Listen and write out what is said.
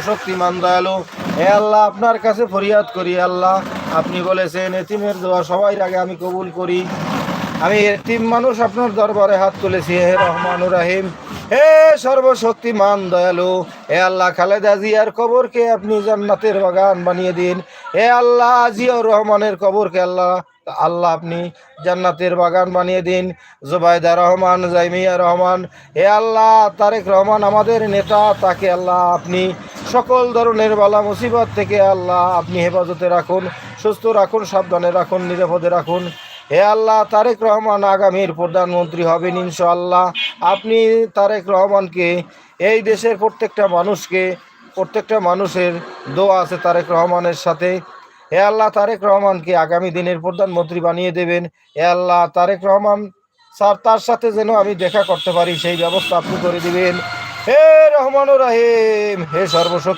সর্বশক্তিমান দয়ালু, হে আল্লাহ আপনার কাছে ফরিয়াদ করি আল্লাহ, আপনি বলেছেন এতিমের দোয়া সবাই আগে আমি কবুল করি। আমি এতিম মানুষ আপনার দরবারে হাত তুলেছি, হে রহমানুর রাহিম, হে সর্বশক্তিমান দয়ালু, হে আল্লাহ খালেদা জিয়ার কবরকে আপনি জান্নাতের বাগান বানিয়ে দিন। হে আল্লাহ জিয়াউর রহমানের কবরকে আল্লাহ আল্লাহ আপনি জান্নাতের বাগান বানিয়ে দিন। জুবাইদা রহমান, জাইমিয়া রহমান, হে আল্লাহ তারেক রহমান আমাদের নেতা, তাকে আল্লাহ আপনি সকল ধরনের বালা মুসিবত থেকে আল্লাহ আপনি হেফাজতে রাখুন, সুস্থ রাখুন, সাবধানে রাখুন, নিরাপদে রাখুন। হে আল্লাহ তারেক রহমান আগামীর প্রধানমন্ত্রী হবেন ইনশাআল্লাহ। আপনি তারেক রহমানকে, এই দেশের প্রত্যেকটা মানুষের দোয়া আছে তারেক রহমানের সাথে। হে আল্লাহ তারেক রহমানকে আগামী দিনের প্রধানমন্ত্রী বানিয়ে দেবেন। হে আল্লাহ তারেক রহমান স্যার তার সাথে যেন আমি দেখা করতে পারি সেই ব্যবস্থা আপনি করে দিবেন। হে রহমানুর রাহিম, হে সর্বশক্তি